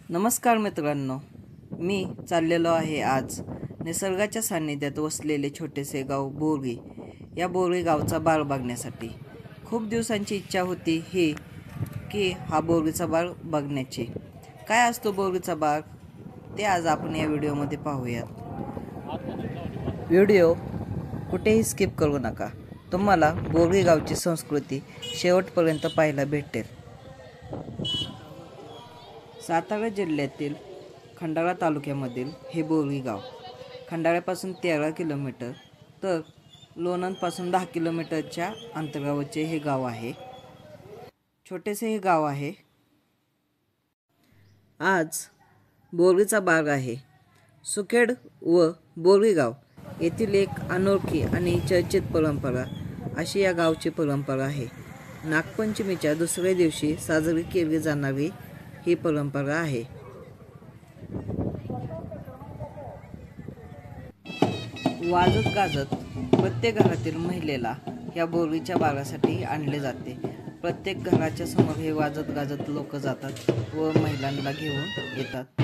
नमस्कार मित्रांनो, मी चाललेलो आहे आज निसर्गाच्या सान्निध्यात वसलेले छोटेसे गाव बोरगी. या बोरगी गावचा बाग बघण्यासाठी खूप दिवसांची इच्छा होती की हा बोरगीचा बाग बघण्याची. काय असतो बोरगीचा बाग ते आज आपण या व्हिडिओमध्ये पाहूयात. व्हिडिओ कुठेही स्किप करू नका. तुम्हाला बोरगी गावची संस्कृती शेवटपर्यंत पाहायला भेटेल. सातारा जिल्ह्यातील खंडाळा तालुक्यामधील हे बोरगी गाव खंडाळ्यापासून 13 किलोमीटर तर लोणंदपासून 10 किलोमीटरच्या अंतरावरचे हे गाव आहे. छोटेसे हे गाव आहे. आज बोरगीचा बाग आहे. सुखेड व बोरगी गाव येथील एक अनोळखी आणि चर्चित परंपरा अशी या गावची परंपरा आहे. नागपंचमीच्या दुसऱ्या दिवशी साजरी केली जाणारी ही परंपरा आहे. वाजत गाजत प्रत्येक घरातील महिलेला या बोरगीच्या बागासाठी आणले जाते. प्रत्येक घराच्या समोर हे वाजत गाजत लोक जातात व महिलांना घेऊन येतात.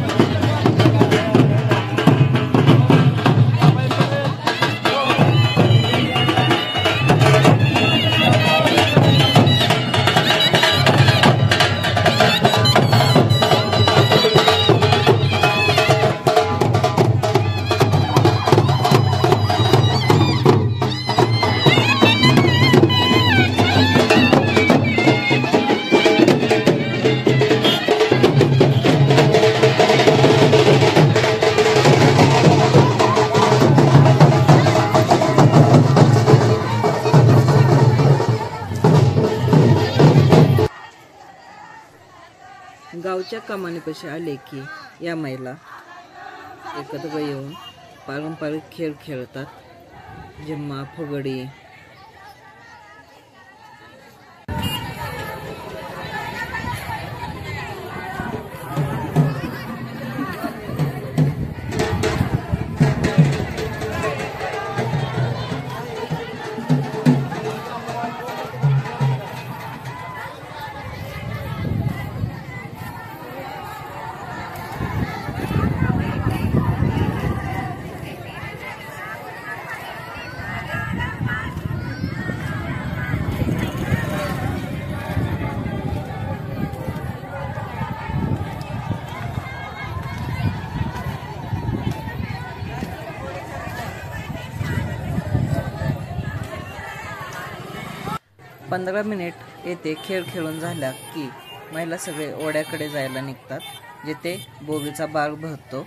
गावच्या कमानीपाशी आले की या महिला एकत्र येऊन पारंपरिक खेळ खेळतात. झिम्मा, फुगडी. पंधरा मिनिट येथे खेळ खेळून झाला की महिला सगळे ओढ्याकडे जायला निघतात, जिथे बोरगीचा बाग भरतो.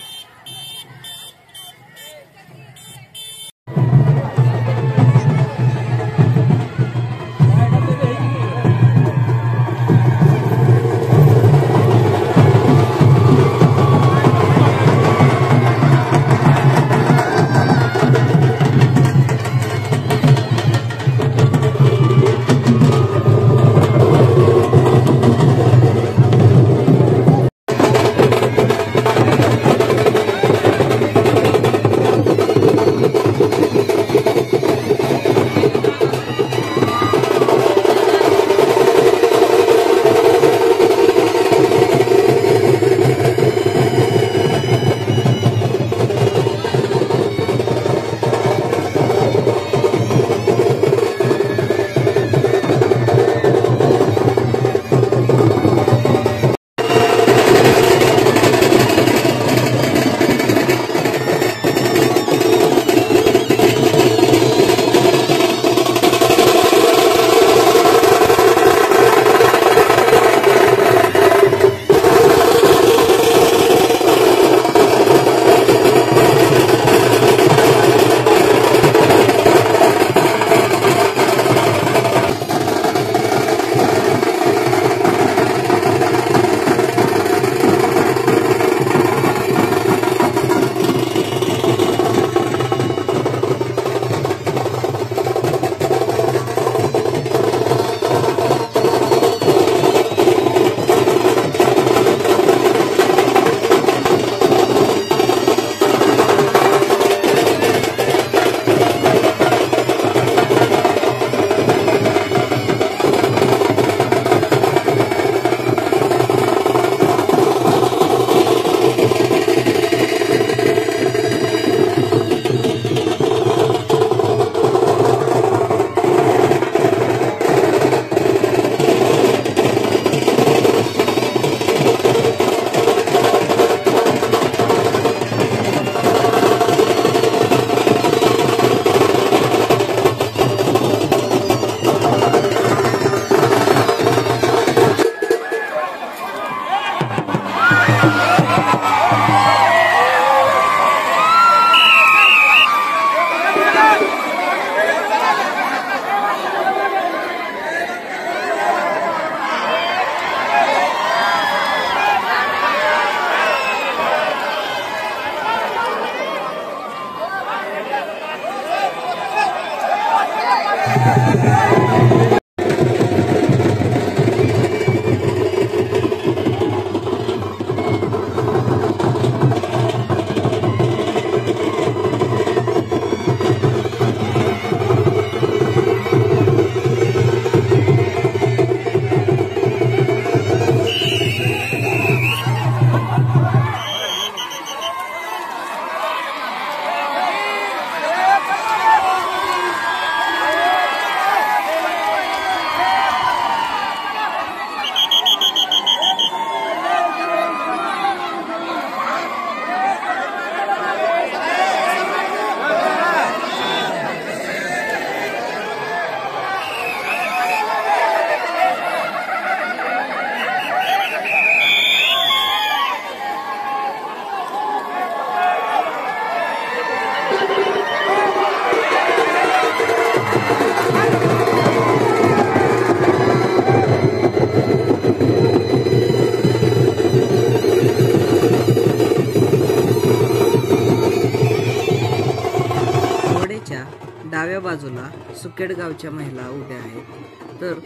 डाव्या बाजूला सुकेड गावच्या महिला उभ्या आहेत, तर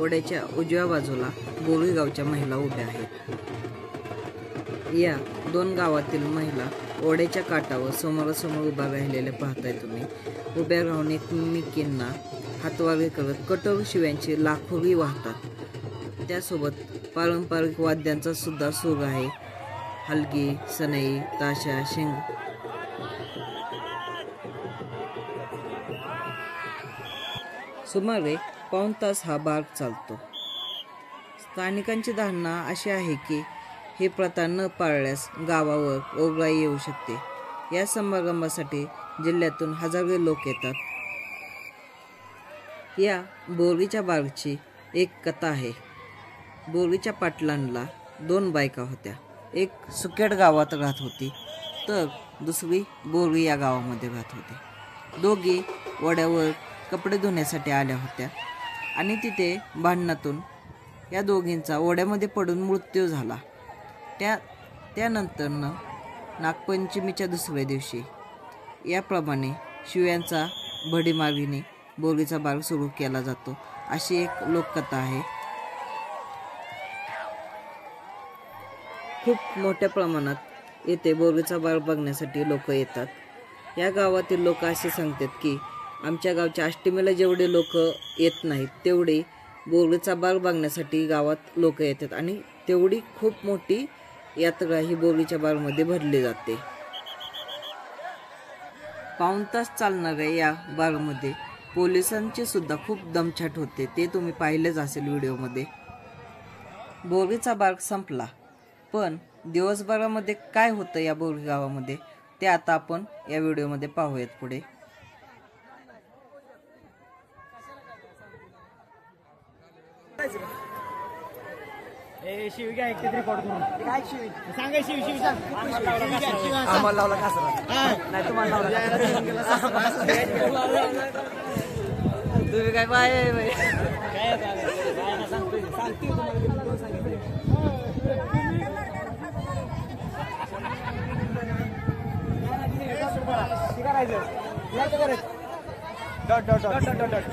ओढ्याच्या उजव्या बाजूला बोरगी गावच्या महिला उभ्या आहेत. या दोन गावातील महिला ओढ्याच्या काठावर समोरासमोर उभा राहिलेल्या पाहताय तुम्ही. उभ्या राहून एकमेकींना हातवारे करत कठोर शिव्यांचे लाखोरी वाहतात. त्यासोबत पारंपरिक वाद्यांचा सुद्धा सूर आहे. हलगी, सनई, ताशा, शेंग. सुमारे पाऊण तास हा बाग चालतो. स्थानिकांची धारणा अशी आहे की ही प्रथा न पाळल्यास गावावर रोगराई येऊ शकते. या समारंभासाठी जिल्ह्यातून हजारो लोक येतात. या बोरीच्या बागची एक कथा आहे. बोरीच्या पाटलांना दोन बायका होत्या. एक सुकेड गावात राहत होती, तर दुसरी बोरी या गावामध्ये राहत होती. दोघी ओढ्यावर कपडे धुण्यासाठी आल्या होत्या आणि तिथे भांडणातून या दोघींचा ओढ्यामध्ये पडून मृत्यू झाला. त्यानंतर नागपंचमीच्या दुसऱ्या दिवशी याप्रमाणे शिव्यांचा भडीमारीने बोरीचा बाग सुरू केला जातो, अशी एक लोककथा आहे. खूप मोठ्या प्रमाणात येथे बोरीचा बाग बघण्यासाठी लोक येतात. या गावातील लोक असे सांगतात की आमच्या गावच्या अष्टमीला जेवढे लोक येत नाहीत तेवढे बोरीचा बाग बघण्यासाठी गावात लोक येतात आणि तेवढी खूप मोठी यात्रा ही बोरीच्या बागमध्ये भरली जाते. पाऊण तास चालणाऱ्या या बागमध्ये पोलिसांचे सुद्धा खूप दमछाट होते. ते तुम्ही पाहिलेच असेल व्हिडिओमध्ये. बोरीचा बाग संपला, पण दिवसभरामध्ये काय होतं या बोरी गावामध्ये ते आता आपण या व्हिडिओमध्ये पाहूयात पुढे. शिवी काय रेकॉर्ड करून काय शिवी सांगा. शिवी सांग. आम्हाला लावला कासरा नाही तुम्हाला तुम्ही काय पाय सांगते करायचं dot dot dot dot dot.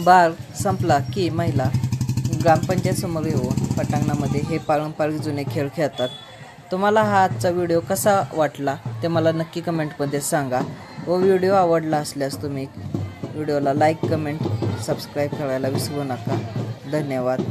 बाळ संपला की महिला ग्रामपंचायतसमोर येऊन पटांगणामध्ये हे पारंपरिक जुने खेळ खेळतात. तुम्हाला हा आजचा व्हिडिओ कसा वाटला ते मला नक्की कमेंटमध्ये सांगा. व व्हिडिओ आवडला असल्यास तुम्ही व्हिडिओला लाईक, कमेंट, सबस्क्राईब करायला विसरू नका. धन्यवाद.